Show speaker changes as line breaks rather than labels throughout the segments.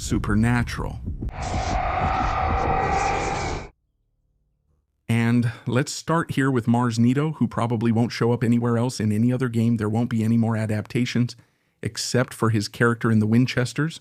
supernatural. And let's start here with Mars Neto, who probably won't show up anywhere else in any other game. There won't be any more adaptations, except for his character in the Winchesters,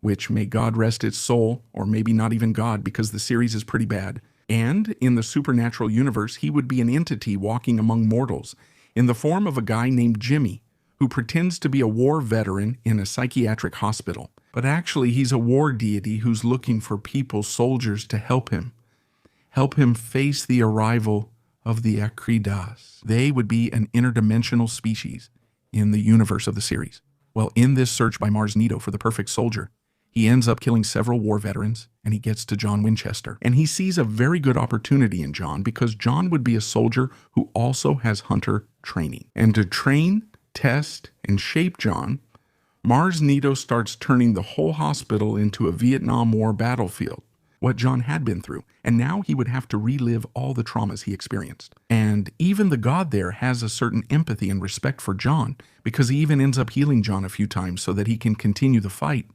which may God rest its soul, or maybe not even God, because the series is pretty bad. And in the supernatural universe, he would be an entity walking among mortals, in the form of a guy named Jimmy, who pretends to be a war veteran in a psychiatric hospital. But actually, he's a war deity who's looking for people, soldiers, to help him face the arrival of the Akridas. They would be an interdimensional species in the universe of the series. Well, in this search by Mars Neto for the perfect soldier, he ends up killing several war veterans, and he gets to John Winchester. And he sees a very good opportunity in John, because John would be a soldier who also has hunter training. And to train, test, and shape John, Mars Neto starts turning the whole hospital into a Vietnam War battlefield, what John had been through, and now he would have to relive all the traumas he experienced. And even the god there has a certain empathy and respect for John, because he even ends up healing John a few times so that he can continue the fight.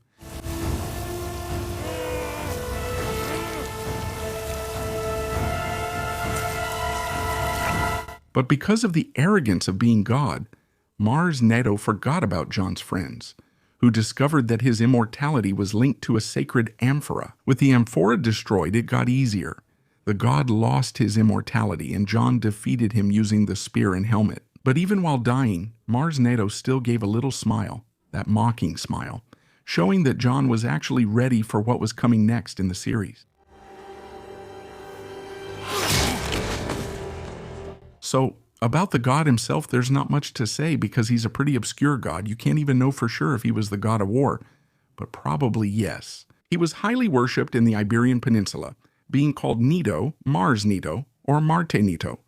But because of the arrogance of being God, Mars Neto forgot about John's friends, who discovered that his immortality was linked to a sacred amphora. With the amphora destroyed, it got easier. The god lost his immortality, and John defeated him using the spear and helmet. But even while dying, Mars Neto still gave a little smile, that mocking smile, showing that John was actually ready for what was coming next in the series. So, about the god himself, there's not much to say because he's a pretty obscure god. You can't even know for sure if he was the god of war, but probably yes. He was highly worshipped in the Iberian Peninsula, being called Neto, Mars Neto, or Marte Neto.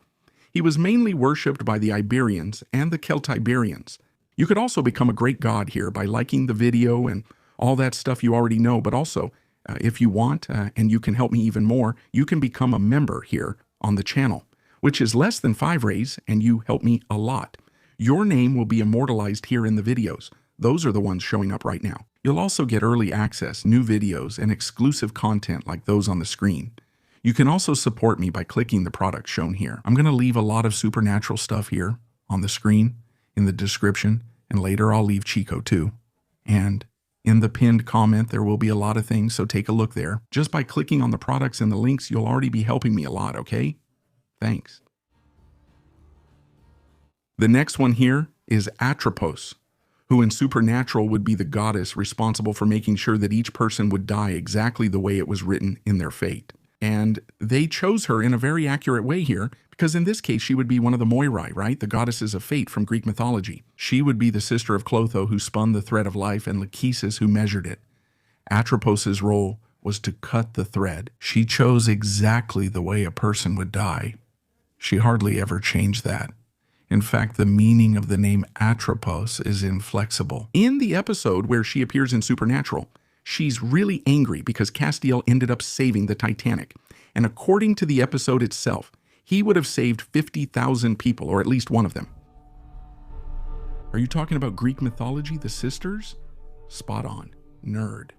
He was mainly worshipped by the Iberians and the Celtiberians. You could also become a great god here by liking the video and all that stuff you already know, but also, if you want, and you can help me even more, you can become a member here on the channel, which is less than 5 rays, and you help me a lot. Your name will be immortalized here in the videos. Those are the ones showing up right now. You'll also get early access, new videos, and exclusive content like those on the screen. You can also support me by clicking the products shown here. I'm going to leave a lot of supernatural stuff here on the screen, in the description, and later I'll leave Chico too. And in the pinned comment, there will be a lot of things, so take a look there. Just by clicking on the products and the links, you'll already be helping me a lot, okay? Thanks. The next one here is Atropos, who in Supernatural would be the goddess responsible for making sure that each person would die exactly the way it was written in their fate. And they chose her in a very accurate way here, because in this case she would be one of the Moirai, right? The goddesses of fate from Greek mythology. She would be the sister of Clotho, who spun the thread of life, and Lachesis, who measured it. Atropos's role was to cut the thread. She chose exactly the way a person would die. She hardly ever changed that. In fact, the meaning of the name Atropos is inflexible. In the episode where she appears in Supernatural, she's really angry because Castiel ended up saving the Titanic. And according to the episode itself, he would have saved 50,000 people, or at least one of them. Are you talking about Greek mythology, the sisters? Spot on. Nerd.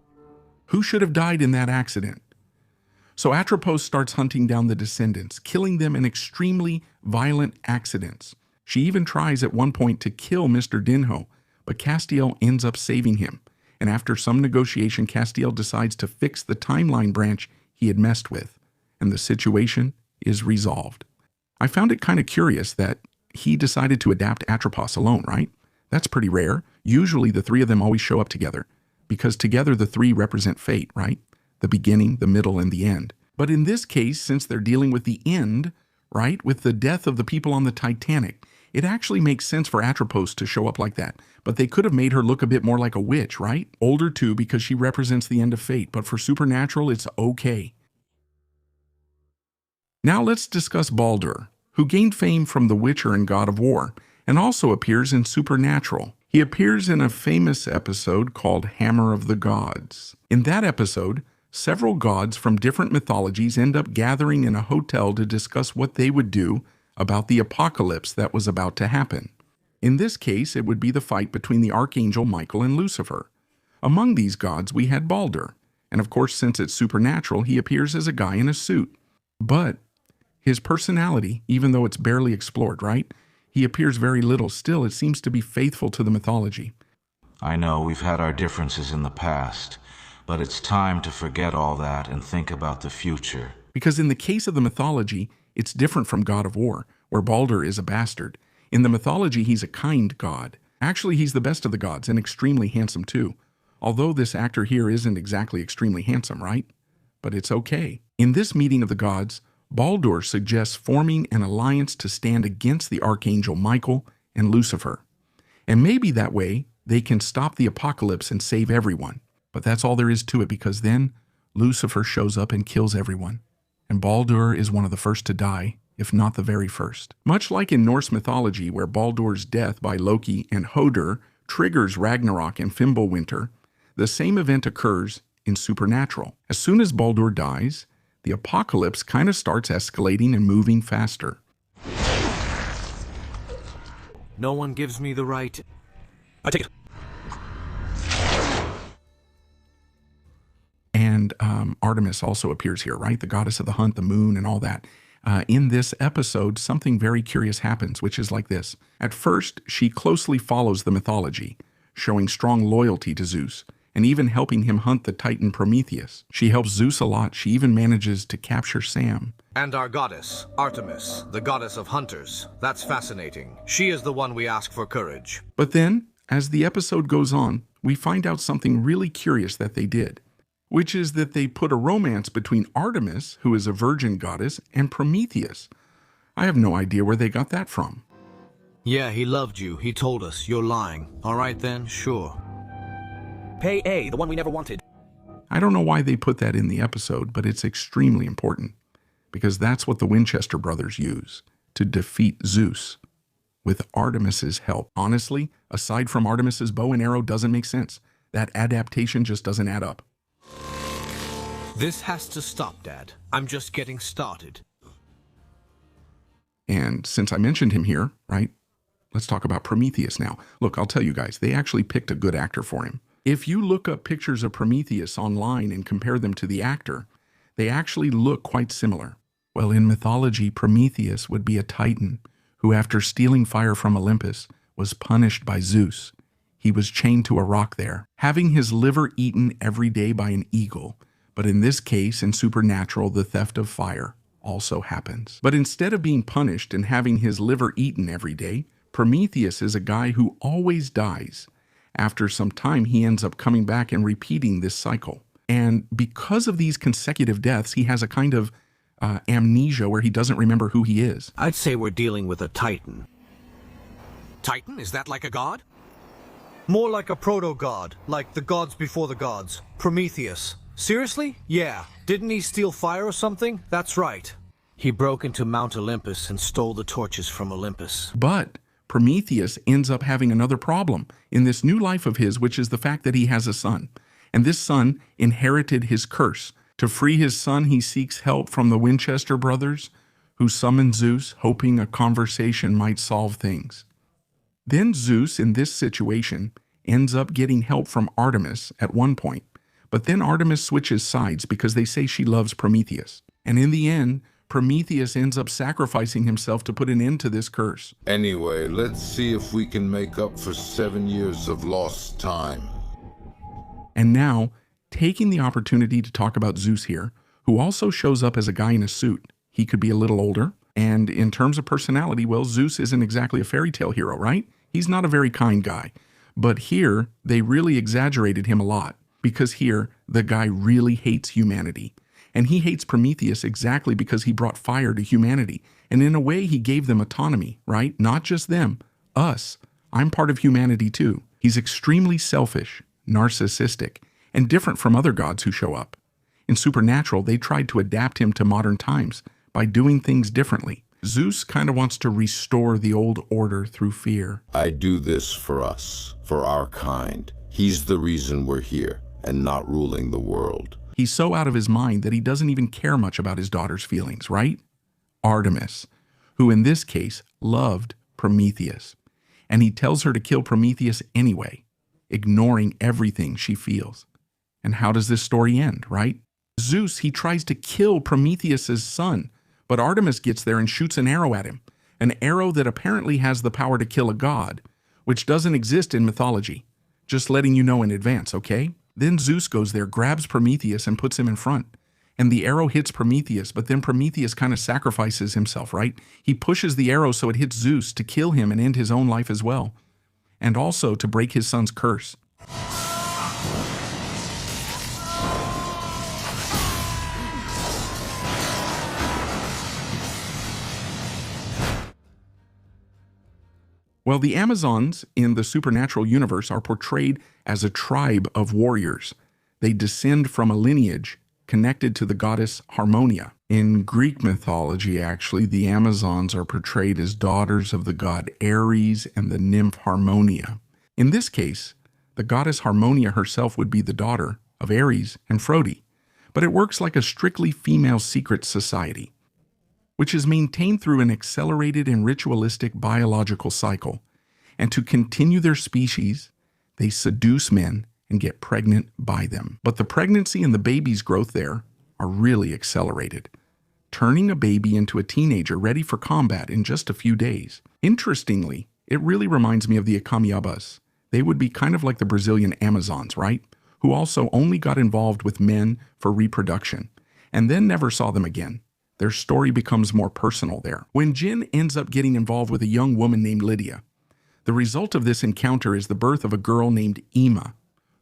Who should have died in that accident? So Atropos starts hunting down the descendants, killing them in extremely violent accidents. She even tries at one point to kill Mr. Dinho, but Castiel ends up saving him. And after some negotiation, Castiel decides to fix the timeline branch he had messed with, and the situation is resolved. I found it kind of curious that he decided to adapt Atropos alone, right? That's pretty rare. Usually the three of them always show up together, because together the three represent fate, right? The beginning, the middle, and the end. But in this case, since they're dealing with the end, right, with the death of the people on the Titanic, it actually makes sense for Atropos to show up like that. But they could have made her look a bit more like a witch, right? Older too, because she represents the end of fate, but for Supernatural, it's okay. Now let's discuss Baldur, who gained fame from The Witcher and God of War, and also appears in Supernatural. He appears in a famous episode called Hammer of the Gods. In that episode, several gods from different mythologies end up gathering in a hotel to discuss what they would do about the apocalypse that was about to happen. In this case, it would be the fight between the archangel Michael and Lucifer. Among these gods, we had Baldur, And of course, since it's supernatural, he appears as a guy in a suit. But his personality, even though it's barely explored, right? He appears very little. Still, it seems to be faithful to the mythology.
I know we've had our differences in the past, but it's time to forget all that and think about the future.
Because in the case of the mythology, it's different from God of War, where Baldur is a bastard. In the mythology, he's a kind god. Actually, he's the best of the gods and extremely handsome too. Although this actor here isn't exactly extremely handsome, right? But it's okay. In this meeting of the gods, Baldur suggests forming an alliance to stand against the archangel Michael and Lucifer. And maybe that way, they can stop the apocalypse and save everyone. But that's all there is to it, because then Lucifer shows up and kills everyone. And Baldur is one of the first to die, if not the very first. Much like in Norse mythology, where Baldur's death by Loki and Hodur triggers Ragnarok and Fimbulwinter, the same event occurs in Supernatural. As soon as Baldur dies, the apocalypse kind of starts escalating and moving faster.
No one gives me the right. I take it.
And Artemis also appears here, right? The goddess of the hunt, the moon, and all that. In this episode, something very curious happens, which is like this. At first, she closely follows the mythology, showing strong loyalty to Zeus, and even helping him hunt the Titan Prometheus. She helps Zeus a lot. She even manages to capture Sam.
And our goddess, Artemis, the goddess of hunters. That's fascinating. She is the one we ask for courage.
But then, as the episode goes on, we find out something really curious that they did, which is that they put a romance between Artemis, who is a virgin goddess, and Prometheus. I have no idea where they got that from.
Yeah, he loved you. He told us. You're lying. All right then, sure.
Pay A, the one we never wanted.
I don't know why they put that in the episode, but it's extremely important, because that's what the Winchester brothers use to defeat Zeus with Artemis's help. Honestly, aside from Artemis's bow and arrow, doesn't make sense. That adaptation just doesn't add up.
This has to stop, Dad. I'm just getting started.
And since I mentioned him here, right, let's talk about Prometheus now. Look, I'll tell you guys, they actually picked a good actor for him. If you look up pictures of Prometheus online and compare them to the actor, they actually look quite similar. Well, in mythology, Prometheus would be a Titan who, after stealing fire from Olympus, was punished by Zeus. He was chained to a rock there, having his liver eaten every day by an eagle. But in this case, in Supernatural, the theft of fire also happens. But instead of being punished and having his liver eaten every day, Prometheus is a guy who always dies. After some time, he ends up coming back and repeating this cycle. And because of these consecutive deaths, he has a kind of amnesia where he doesn't remember who he is.
I'd say we're dealing with a Titan. Titan? Is that like a god? More like a proto-god, like the gods before the gods. Prometheus. Seriously? Yeah. Didn't he steal fire or something? That's right. He broke into Mount Olympus and stole the torches from Olympus.
But Prometheus ends up having another problem in this new life of his, which is the fact that he has a son. And this son inherited his curse. To free his son, he seeks help from the Winchester brothers, who summon Zeus, hoping a conversation might solve things. Then Zeus, in this situation, ends up getting help from Artemis at one point. But then Artemis switches sides because they say she loves Prometheus. And in the end, Prometheus ends up sacrificing himself to put an end to this curse.
Anyway, let's see if we can make up for 7 years of lost time.
And now, taking the opportunity to talk about Zeus here, who also shows up as a guy in a suit. He could be a little older, and in terms of personality, well, Zeus isn't exactly a fairy tale hero, right? He's not a very kind guy. But here, they really exaggerated him a lot, because here, the guy really hates humanity. And he hates Prometheus exactly because he brought fire to humanity. And in a way, he gave them autonomy, right? Not just them, us. I'm part of humanity too. He's extremely selfish, narcissistic, and different from other gods who show up. In Supernatural, they tried to adapt him to modern times by doing things differently. Zeus kind of wants to restore the old order through fear.
I do this for us, for our kind. He's the reason we're here, and not ruling the world.
He's so out of his mind that he doesn't even care much about his daughter's feelings, right? Artemis, who in this case loved Prometheus. And he tells her to kill Prometheus anyway, ignoring everything she feels. And how does this story end, right? Zeus, he tries to kill Prometheus' son, but Artemis gets there and shoots an arrow at him. An arrow that apparently has the power to kill a god, which doesn't exist in mythology. Just letting you know in advance, okay? Then Zeus goes there, grabs Prometheus, and puts him in front. And the arrow hits Prometheus, but then Prometheus kind of sacrifices himself, right? He pushes the arrow so it hits Zeus to kill him and end his own life as well. And also to break his son's curse. Well, the Amazons in the supernatural universe are portrayed as a tribe of warriors. They descend from a lineage connected to the goddess Harmonia. In Greek mythology, actually, the Amazons are portrayed as daughters of the god Ares and the nymph Harmonia. In this case, the goddess Harmonia herself would be the daughter of Ares and Aphrodite, but it works like a strictly female secret society, which is maintained through an accelerated and ritualistic biological cycle. And to continue their species, they seduce men and get pregnant by them. But the pregnancy and the baby's growth there are really accelerated, turning a baby into a teenager ready for combat in just a few days. Interestingly, it really reminds me of the Akamiabas. They would be kind of like the Brazilian Amazons, right? Who also only got involved with men for reproduction, and then never saw them again. Their story becomes more personal there. When Jin ends up getting involved with a young woman named Lydia, the result of this encounter is the birth of a girl named Ima,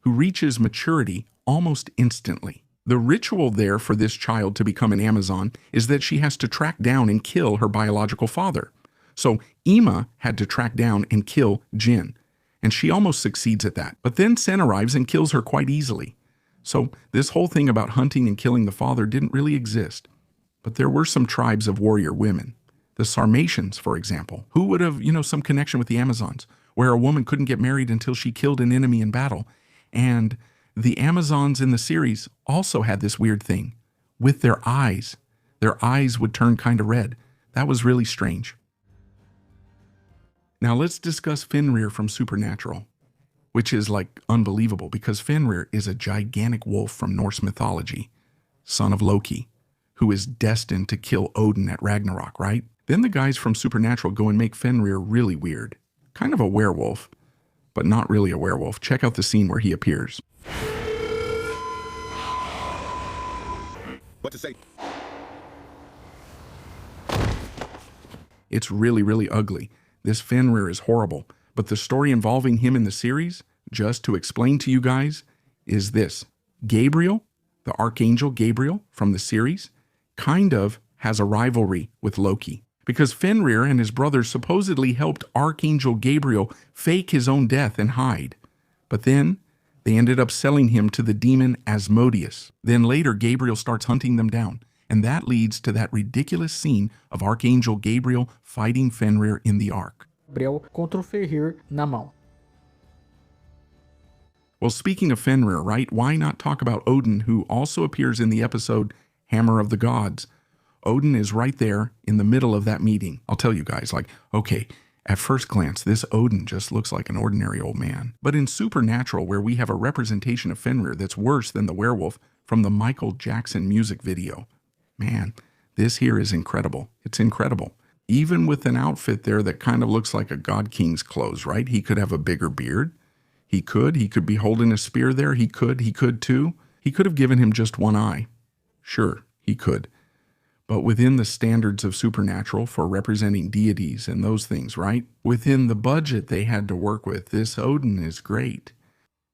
who reaches maturity almost instantly. The ritual there for this child to become an Amazon is that she has to track down and kill her biological father. So Ima had to track down and kill Jin, and she almost succeeds at that. But then Sen arrives and kills her quite easily. So this whole thing about hunting and killing the father didn't really exist. But there were some tribes of warrior women. The Sarmatians, for example, who would have, some connection with the Amazons, where a woman couldn't get married until she killed an enemy in battle. And the Amazons in the series also had this weird thing with their eyes. Their eyes would turn kind of red. That was really strange. Now let's discuss Fenrir from Supernatural, which is like unbelievable because Fenrir is a gigantic wolf from Norse mythology, son of Loki, who is destined to kill Odin at Ragnarok, right? Then the guys from Supernatural go and make Fenrir really weird. Kind of a werewolf, but not really a werewolf. Check out the scene where he appears.
What to say?
It's really, really ugly. This Fenrir is horrible, but the story involving him in the series, just to explain to you guys, is this. Gabriel, the Archangel Gabriel from the series, kind of has a rivalry with Loki because Fenrir and his brothers supposedly helped Archangel Gabriel fake his own death and hide. But then they ended up selling him to the demon Asmodeus. Then later Gabriel starts hunting them down, and that leads to that ridiculous scene of Archangel Gabriel fighting Fenrir in the Ark.
Gabriel contra o Fenrir na mão.
Well, speaking of Fenrir, right, why not talk about Odin, who also appears in the episode Hammer of the Gods? Odin is right there in the middle of that meeting. I'll tell you guys, okay, at first glance, this Odin just looks like an ordinary old man. But in Supernatural, where we have a representation of Fenrir that's worse than the werewolf from the Michael Jackson music video, man, this here is incredible. It's incredible. Even with an outfit there that kind of looks like a God King's clothes, right? He could have a bigger beard. He could be holding a spear there. He could too. He could have given him just one eye. Sure, he could. But within the standards of Supernatural for representing deities and those things, right? Within the budget they had to work with, this Odin is great.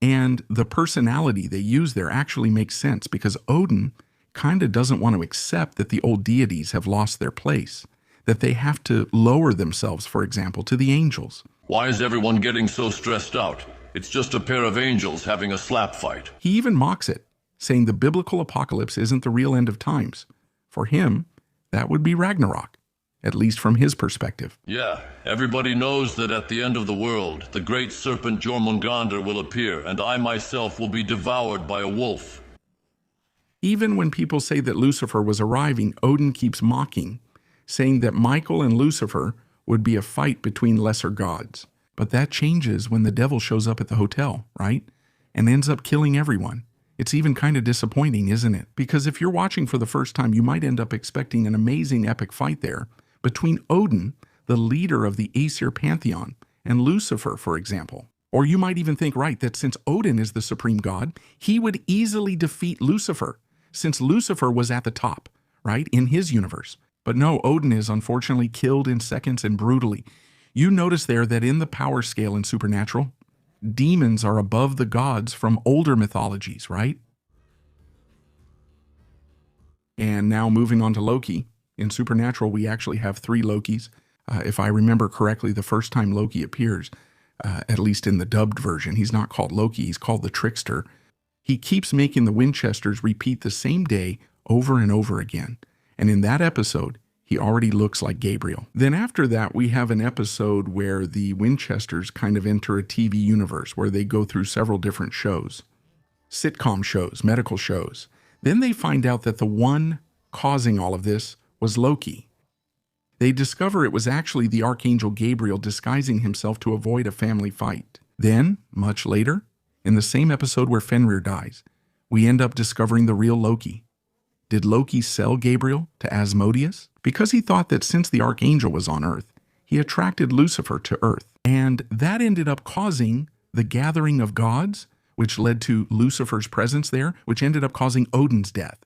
And the personality they use there actually makes sense because Odin kind of doesn't want to accept that the old deities have lost their place, that they have to lower themselves, for example, to the angels.
Why is everyone getting so stressed out? It's just a pair of angels having a slap fight.
He even mocks it, saying the biblical apocalypse isn't the real end of times. For him, that would be Ragnarok, at least from his perspective.
Yeah, everybody knows that at the end of the world, the great serpent Jormungandr will appear, and I myself will be devoured by a wolf.
Even when people say that Lucifer was arriving, Odin keeps mocking, saying that Michael and Lucifer would be a fight between lesser gods. But that changes when the devil shows up at the hotel, right? And ends up killing everyone. It's even kind of disappointing, isn't it? Because if you're watching for the first time, you might end up expecting an amazing epic fight there between Odin, the leader of the Aesir pantheon, and Lucifer, for example. Or you might even think, right, that since Odin is the supreme god, he would easily defeat Lucifer, since Lucifer was at the top, right, in his universe. But no, Odin is unfortunately killed in seconds and brutally. You notice there that in the power scale in Supernatural, demons are above the gods from older mythologies, right? And now moving on to Loki. In Supernatural, we actually have 3 Lokis. If I remember correctly, the first time Loki appears, at least in the dubbed version, he's not called Loki, he's called the Trickster. He keeps making the Winchesters repeat the same day over and over again. And in that episode, he already looks like Gabriel. Then after that, we have an episode where the Winchesters kind of enter a TV universe where they go through several different shows, sitcom shows, medical shows. Then they find out that the one causing all of this was Loki. They discover it was actually the Archangel Gabriel disguising himself to avoid a family fight. Then, much later, in the same episode where Fenrir dies, we end up discovering the real Loki. Did Loki sell Gabriel to Asmodeus? Because he thought that since the Archangel was on Earth, he attracted Lucifer to Earth. And that ended up causing the gathering of gods, which led to Lucifer's presence there, which ended up causing Odin's death.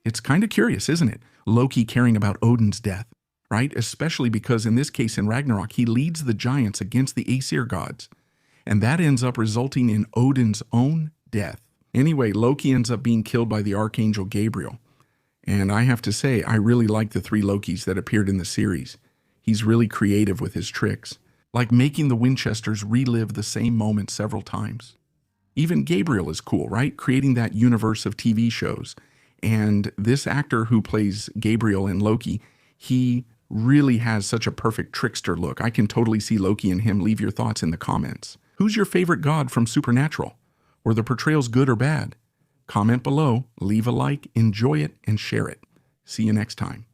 It's kind of curious, isn't it? Loki caring about Odin's death, right? Especially because in this case in Ragnarok, he leads the giants against the Aesir gods. And that ends up resulting in Odin's own death. Anyway, Loki ends up being killed by the Archangel Gabriel. And I have to say, I really like the 3 Lokis that appeared in the series. He's really creative with his tricks, like making the Winchesters relive the same moment several times. Even Gabriel is cool, right? Creating that universe of TV shows. And this actor who plays Gabriel in Loki, he really has such a perfect trickster look. I can totally see Loki in him. Leave your thoughts in the comments. Who's your favorite god from Supernatural? Were the portrayals good or bad? Comment below, leave a like, enjoy it, and share it. See you next time.